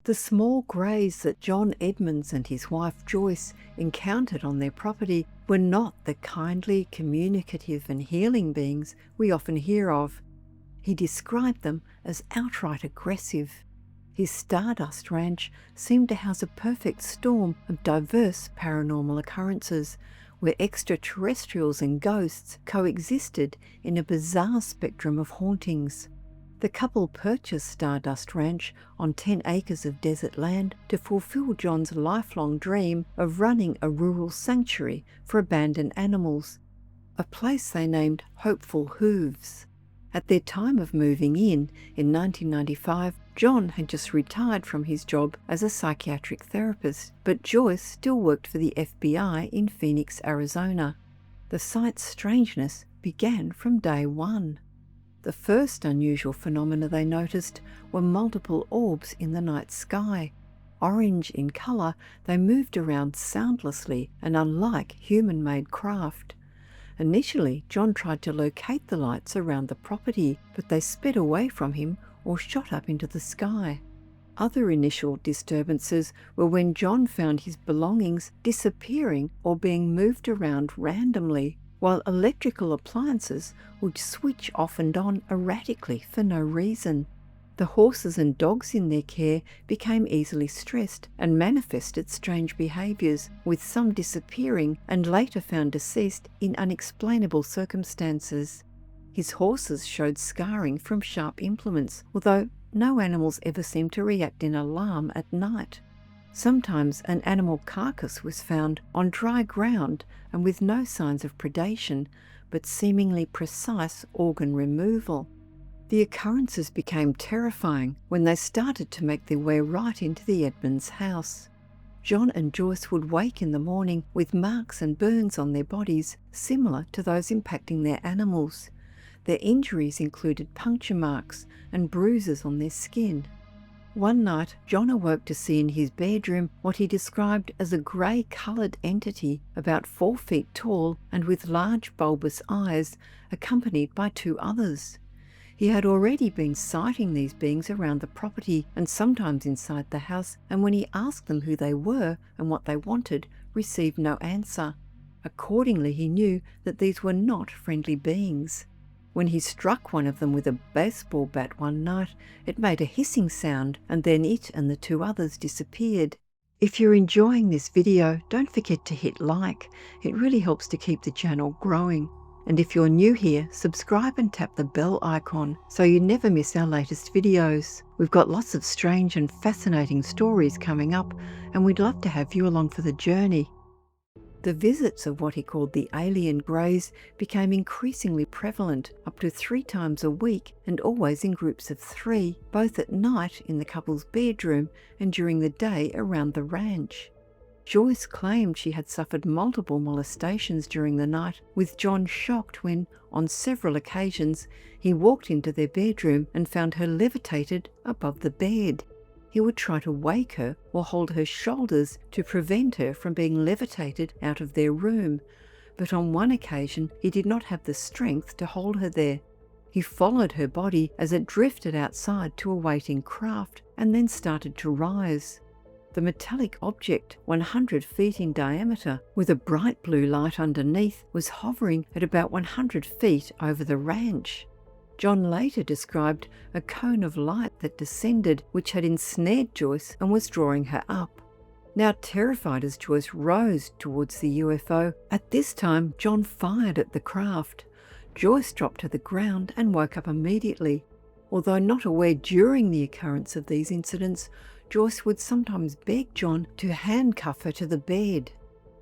The small greys that John Edmonds and his wife Joyce encountered on their property were not the kindly, communicative and healing beings we often hear of. He described them as outright aggressive. His Stardust Ranch seemed to house a perfect storm of diverse paranormal occurrences, where extraterrestrials and ghosts coexisted in a bizarre spectrum of hauntings. The couple purchased Stardust Ranch on 10 acres of desert land to fulfill John's lifelong dream of running a rural sanctuary for abandoned animals, a place they named Hopeful Hooves. At their time of moving in 1995, John had just retired from his job as a psychiatric therapist, but Joyce still worked for the FBI in Phoenix, Arizona. The site's strangeness began from day one. The first unusual phenomena they noticed were multiple orbs in the night sky. Orange in colour, they moved around soundlessly and unlike human-made craft. Initially, John tried to locate the lights around the property, but they sped away from him or shot up into the sky. Other initial disturbances were when John found his belongings disappearing or being moved around randomly, while electrical appliances would switch off and on erratically for no reason. The horses and dogs in their care became easily stressed and manifested strange behaviours, with some disappearing and later found deceased in unexplainable circumstances. His horses showed scarring from sharp implements, although no animals ever seemed to react in alarm at night. Sometimes an animal carcass was found on dry ground and with no signs of predation, but seemingly precise organ removal. The occurrences became terrifying when they started to make their way right into the Edmonds house. John and Joyce would wake in the morning with marks and burns on their bodies similar to those impacting their animals. Their injuries included puncture marks and bruises on their skin. One night, John awoke to see in his bedroom what he described as a grey-coloured entity about 4 feet tall and with large bulbous eyes, accompanied by 2 others. He had already been sighting these beings around the property and sometimes inside the house, and when he asked them who they were and what they wanted, received no answer. Accordingly, he knew that these were not friendly beings. When he struck one of them with a baseball bat one night, it made a hissing sound, and then it and the 2 others disappeared. If you're enjoying this video, don't forget to hit like. It really helps to keep the channel growing. And if you're new here, subscribe and tap the bell icon so you never miss our latest videos. We've got lots of strange and fascinating stories coming up, and we'd love to have you along for the journey. The visits of what he called the alien greys became increasingly prevalent, up to 3 times a week and always in groups of 3, both at night in the couple's bedroom and during the day around the ranch. Joyce claimed she had suffered multiple molestations during the night, with John shocked when, on several occasions, he walked into their bedroom and found her levitated above the bed. He would try to wake her or hold her shoulders to prevent her from being levitated out of their room, but on one occasion he did not have the strength to hold her there. He followed her body as it drifted outside to a waiting craft and then started to rise. The metallic object, 100 feet in diameter, with a bright blue light underneath, was hovering at about 100 feet over the ranch. John later described a cone of light that descended, which had ensnared Joyce and was drawing her up. Now terrified as Joyce rose towards the UFO, at this time John fired at the craft. Joyce dropped to the ground and woke up immediately. Although not aware during the occurrence of these incidents, Joyce would sometimes beg John to handcuff her to the bed.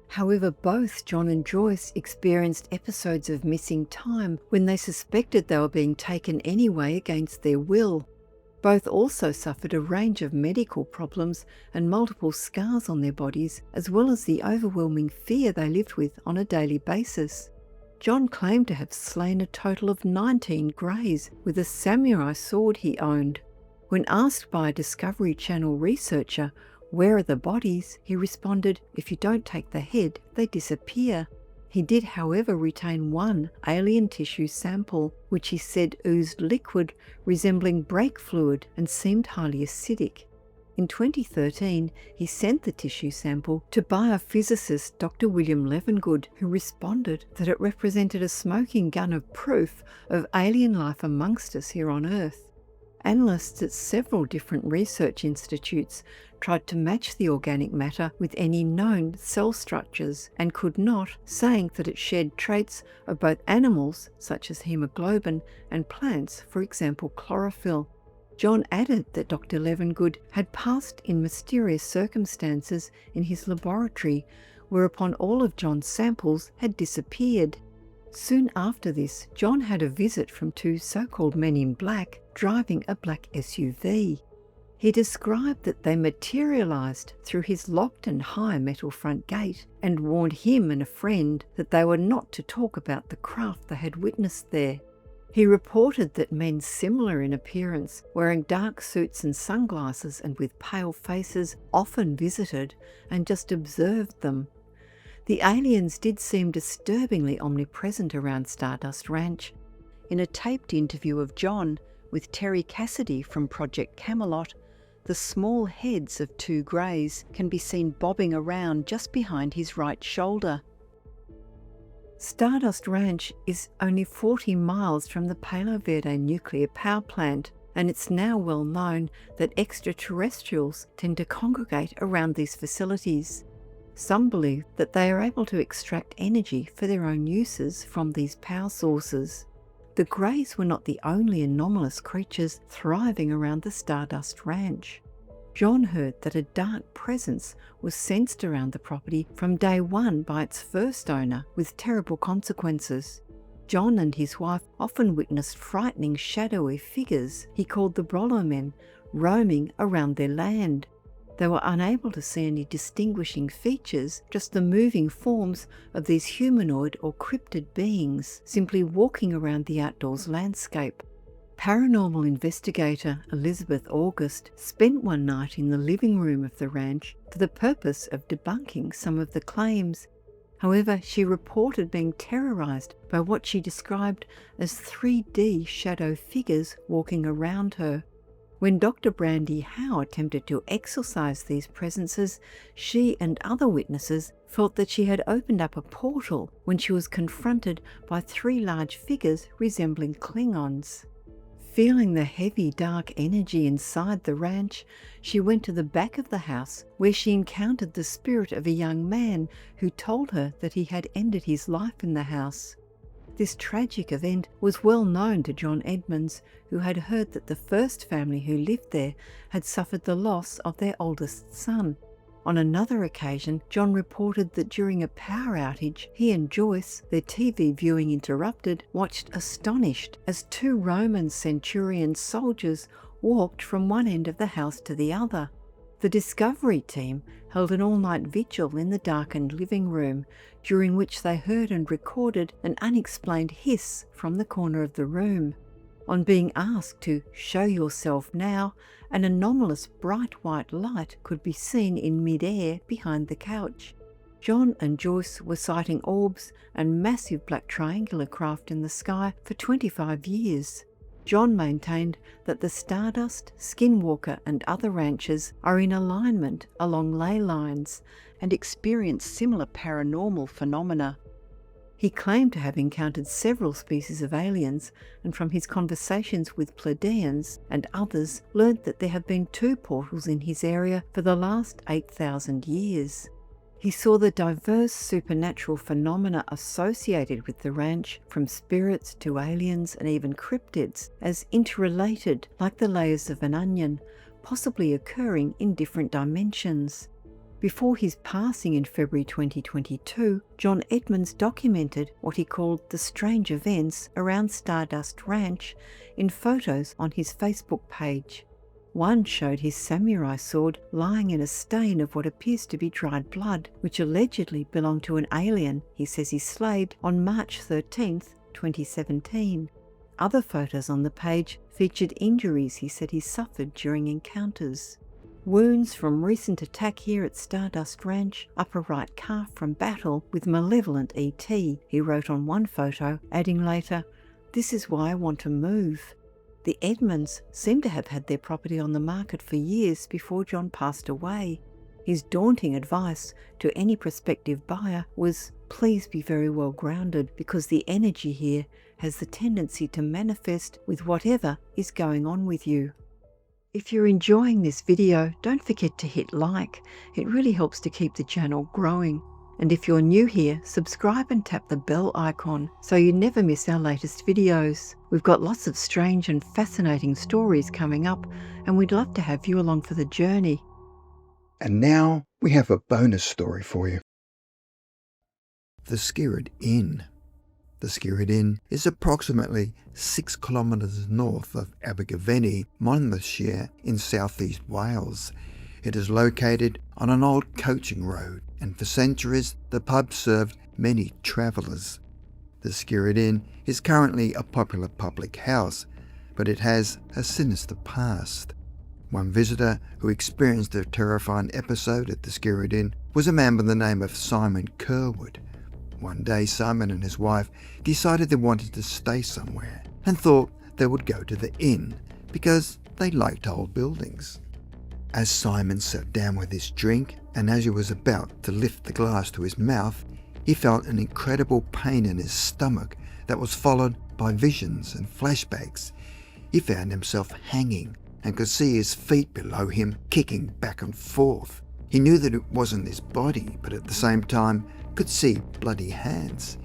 However, both John and Joyce experienced episodes of missing time when they suspected they were being taken anyway against their will. Both also suffered a range of medical problems and multiple scars on their bodies, as well as the overwhelming fear they lived with on a daily basis. John claimed to have slain a total of 19 greys with a samurai sword he owned. When asked by a Discovery Channel researcher, "Where are the bodies?" he responded, "If you don't take the head, they disappear." He did, however, retain one alien tissue sample, which he said oozed liquid resembling brake fluid and seemed highly acidic. In 2013, he sent the tissue sample to biophysicist Dr. William Levengood, who responded that it represented a smoking gun of proof of alien life amongst us here on Earth. Analysts at several different research institutes tried to match the organic matter with any known cell structures and could not, saying that it shared traits of both animals, such as hemoglobin, and plants, for example chlorophyll. John added that Dr. Levengood had passed in mysterious circumstances in his laboratory, whereupon all of John's samples had disappeared. Soon after this, John had a visit from two so-called men in black driving a black SUV. He described that they materialised through his locked and high metal front gate and warned him and a friend that they were not to talk about the craft they had witnessed there. He reported that men similar in appearance, wearing dark suits and sunglasses and with pale faces, often visited and just observed them. The aliens did seem disturbingly omnipresent around Stardust Ranch. In a taped interview of John with Terry Cassidy from Project Camelot, the small heads of two greys can be seen bobbing around just behind his right shoulder. Stardust Ranch is only 40 miles from the Palo Verde nuclear power plant, and it's now well known that extraterrestrials tend to congregate around these facilities. Some believe that they are able to extract energy for their own uses from these power sources. The Greys were not the only anomalous creatures thriving around the Stardust Ranch. John heard that a dark presence was sensed around the property from day one by its first owner, with terrible consequences. John and his wife often witnessed frightening shadowy figures he called the Brollo men roaming around their land. They were unable to see any distinguishing features, just the moving forms of these humanoid or cryptid beings simply walking around the outdoors landscape. Paranormal investigator Elizabeth August spent one night in the living room of the ranch for the purpose of debunking some of the claims. However, she reported being terrorised by what she described as 3D shadow figures walking around her. When Dr. Brandy Howe attempted to exorcise these presences, she and other witnesses felt that she had opened up a portal when she was confronted by 3 large figures resembling Klingons. Feeling the heavy, dark energy inside the ranch, she went to the back of the house where she encountered the spirit of a young man who told her that he had ended his life in the house. This tragic event was well known to John Edmonds, who had heard that the first family who lived there had suffered the loss of their oldest son. On another occasion, John reported that during a power outage, he and Joyce, their TV viewing interrupted, watched astonished as 2 Roman centurion soldiers walked from one end of the house to the other. The Discovery team held an all-night vigil in the darkened living room, during which they heard and recorded an unexplained hiss from the corner of the room. On being asked to show yourself now, an anomalous bright white light could be seen in mid-air behind the couch. John and Joyce were sighting orbs and massive black triangular craft in the sky for 25 years. John maintained that the Stardust, Skinwalker and other ranches are in alignment along ley lines and experience similar paranormal phenomena. He claimed to have encountered several species of aliens, and from his conversations with Pleiadians and others learnt that there have been 2 portals in his area for the last 8,000 years. He saw the diverse supernatural phenomena associated with the ranch, from spirits to aliens and even cryptids, as interrelated like the layers of an onion, possibly occurring in different dimensions. Before his passing in February 2022, John Edmonds documented what he called the strange events around Stardust Ranch in photos on his Facebook page. One showed his samurai sword lying in a stain of what appears to be dried blood, which allegedly belonged to an alien he says he slayed on March 13, 2017. Other photos on the page featured injuries he said he suffered during encounters. Wounds from recent attack here at Stardust Ranch, upper right calf from battle with malevolent ET, he wrote on one photo, adding later, "This is why I want to move." The Edmonds seem to have had their property on the market for years before John passed away. His daunting advice to any prospective buyer was, please be very well grounded, because the energy here has the tendency to manifest with whatever is going on with you. If you're enjoying this video, don't forget to hit like. It really helps to keep the channel growing. And if you're new here, subscribe and tap the bell icon so you never miss our latest videos. We've got lots of strange and fascinating stories coming up, and we'd love to have you along for the journey. And now we have a bonus story for you. The Skirrid Inn. The Skirrid Inn is approximately 6 kilometres north of Abergavenny, Monmouthshire in southeast Wales. It is located on an old coaching road, and for centuries the pub served many travellers. The Skirrid Inn is currently a popular public house, but it has a sinister past. One visitor who experienced a terrifying episode at the Skirrid Inn was a man by the name of Simon Curwood. One day Simon and his wife decided they wanted to stay somewhere and thought they would go to the inn because they liked old buildings. As Simon sat down with his drink, and as he was about to lift the glass to his mouth, he felt an incredible pain in his stomach that was followed by visions and flashbacks. He found himself hanging and could see his feet below him kicking back and forth. He knew that it wasn't his body, but at the same time could see bloody hands.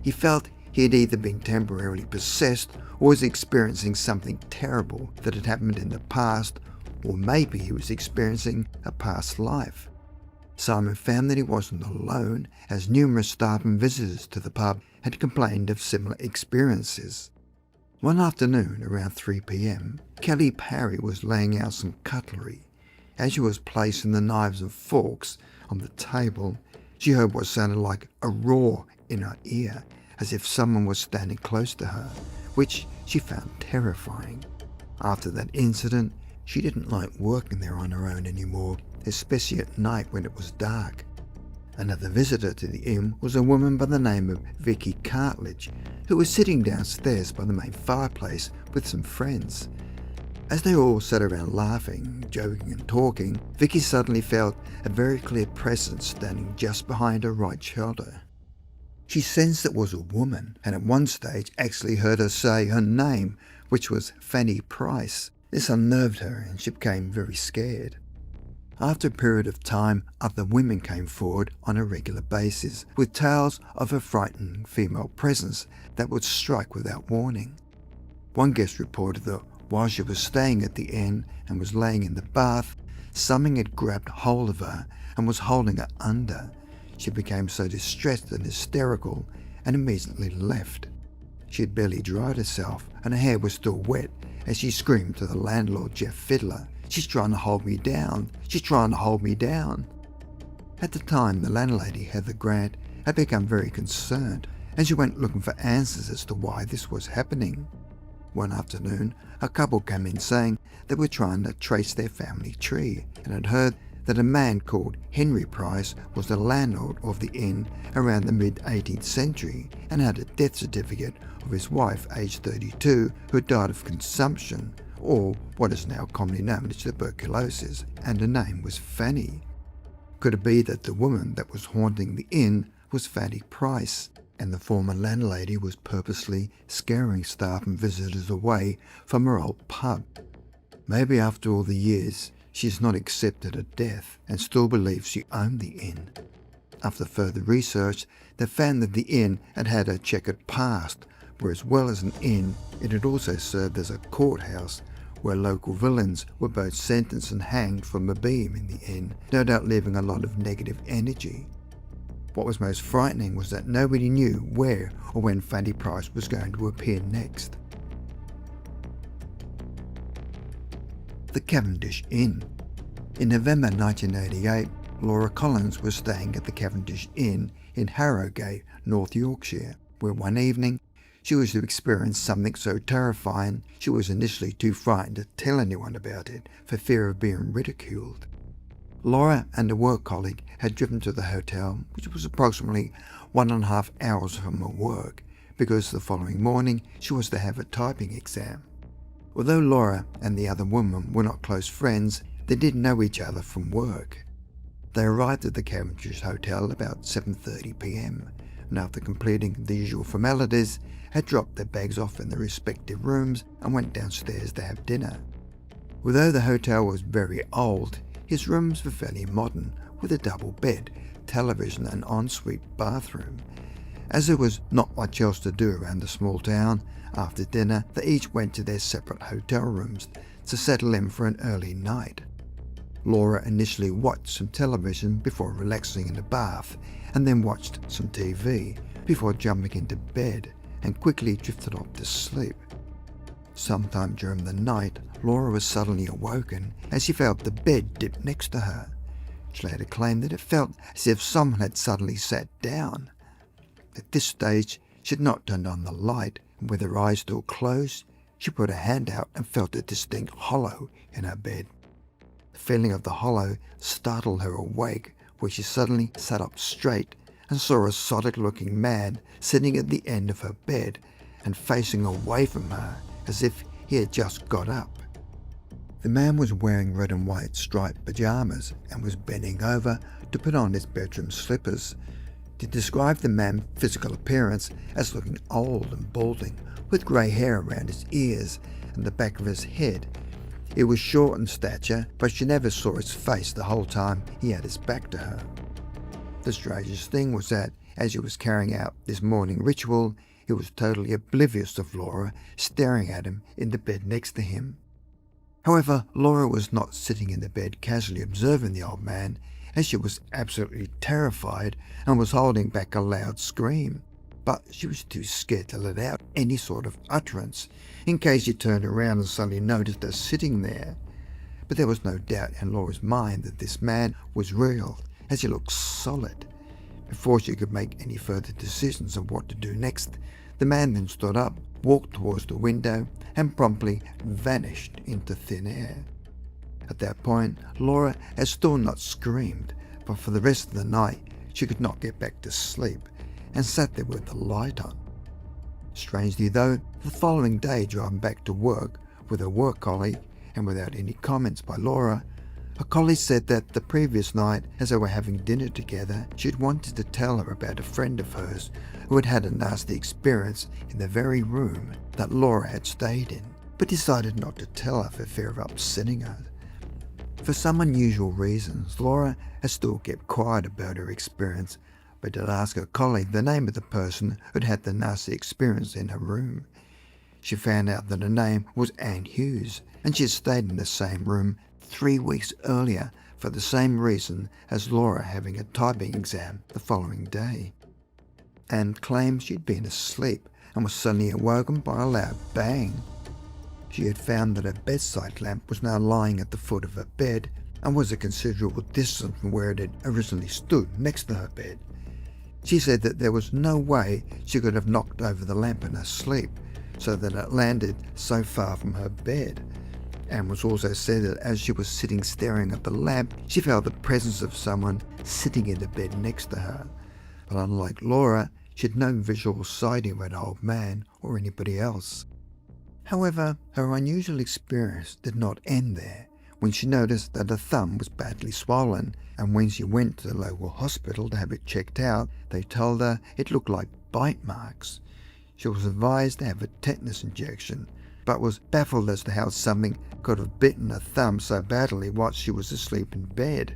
He felt he had either been temporarily possessed or was experiencing something terrible that had happened in the past, or maybe he was experiencing a past life. Simon found that he wasn't alone, as numerous staff and visitors to the pub had complained of similar experiences. One afternoon, around 3 p.m, Kelly Parry was laying out some cutlery. As she was placing the knives and forks on the table, she heard what sounded like a roar in her ear, as if someone was standing close to her, which she found terrifying. After that incident, she didn't like working there on her own anymore, especially at night when it was dark. Another visitor to the inn was a woman by the name of Vicky Cartledge, who was sitting downstairs by the main fireplace with some friends. As they all sat around laughing, joking and talking, Vicky suddenly felt a very clear presence standing just behind her right shoulder. She sensed it was a woman, and at one stage actually heard her say her name, which was Fanny Price. This unnerved her and she became very scared. After a period of time, other women came forward on a regular basis with tales of a frightening female presence that would strike without warning. One guest reported that while she was staying at the inn and was laying in the bath, something had grabbed hold of her and was holding her under. She became so distressed and hysterical and immediately left. She had barely dried herself and her hair was still wet as she screamed to the landlord, Jeff Fiddler, "She's trying to hold me down. She's trying to hold me down." At the time, the landlady, Heather Grant, had become very concerned and she went looking for answers as to why this was happening. One afternoon, a couple came in saying they were trying to trace their family tree and had heard that a man called Henry Price was the landlord of the inn around the mid-18th century and had a death certificate of his wife, aged 32, who had died of consumption, or what is now commonly known as tuberculosis, and her name was Fanny. Could it be that the woman that was haunting the inn was Fanny Price, and the former landlady was purposely scaring staff and visitors away from her old pub? Maybe after all the years, she's not accepted her death and still believes she owned the inn. After further research, they found that the inn had had a checkered past, where as well as an inn, it had also served as a courthouse, where local villains were both sentenced and hanged from a beam in the inn, no doubt leaving a lot of negative energy. What was most frightening was that nobody knew where or when Fanny Price was going to appear next. The Cavendish Inn. In November 1988, Laura Collins was staying at the Cavendish Inn in Harrogate, North Yorkshire, where one evening she was to experience something so terrifying she was initially too frightened to tell anyone about it for fear of being ridiculed. Laura and a work colleague had driven to the hotel, which was approximately 1.5 hours from her work, because the following morning she was to have a typing exam. Although Laura and the other woman were not close friends, they did know each other from work. They arrived at the Cavendish Hotel about 7:30 p.m, and after completing the usual formalities, had dropped their bags off in their respective rooms and went downstairs to have dinner. Although the hotel was very old, his rooms were fairly modern, with a double bed, television and ensuite bathroom. As there was not much else to do around the small town, after dinner they each went to their separate hotel rooms to settle in for an early night. Laura initially watched some television before relaxing in the bath, and then watched some TV before jumping into bed and quickly drifted off to sleep. Sometime during the night, Laura was suddenly awoken as she felt the bed dip next to her. She later claimed that it felt as if someone had suddenly sat down. At this stage, she had not turned on the light, and with her eyes still closed, she put her hand out and felt a distinct hollow in her bed. The feeling of the hollow startled her awake, where she suddenly sat up straight and saw a exotic-looking man sitting at the end of her bed and facing away from her as if he had just got up. The man was wearing red and white striped pajamas and was bending over to put on his bedroom slippers. To describe the man's physical appearance as looking old and balding, with grey hair around his ears and the back of his head. He was short in stature, but she never saw his face the whole time he had his back to her. The strangest thing was that, as he was carrying out this morning ritual, he was totally oblivious of Laura staring at him in the bed next to him. However, Laura was not sitting in the bed casually observing the old man, as she was absolutely terrified and was holding back a loud scream. But she was too scared to let out any sort of utterance, in case he turned around and suddenly noticed her sitting there. But there was no doubt in Laura's mind that this man was real, as he looked solid. Before she could make any further decisions of what to do next, the man then stood up, walked towards the window, and promptly vanished into thin air. At that point, Laura had still not screamed, but for the rest of the night she could not get back to sleep, and sat there with the light on. Strangely though, the following day, driving back to work with a work colleague, and without any comments by Laura, a colleague said that the previous night, as they were having dinner together, she had wanted to tell her about a friend of hers who had had a nasty experience in the very room that Laura had stayed in, but decided not to tell her for fear of upsetting her. For some unusual reasons, Laura had still kept quiet about her experience, but did ask her colleague the name of the person who had had the nasty experience in her room. She found out that her name was Anne Hughes, and she had stayed in the same room 3 weeks earlier for the same reason as Laura having a typing exam the following day. Anne claimed she'd been asleep and was suddenly awoken by a loud bang. She had found that her bedside lamp was now lying at the foot of her bed and was a considerable distance from where it had originally stood next to her bed. She said that there was no way she could have knocked over the lamp in her sleep, so that it landed so far from her bed. Anne was also said that as she was sitting staring at the lamp, she felt the presence of someone sitting in the bed next to her. But unlike Laura, she had no visual sighting of an old man or anybody else. However, her unusual experience did not end there, when she noticed that her thumb was badly swollen, and when she went to the local hospital to have it checked out, they told her it looked like bite marks. She was advised to have a tetanus injection, but was baffled as to how something could have bitten her thumb so badly while she was asleep in bed.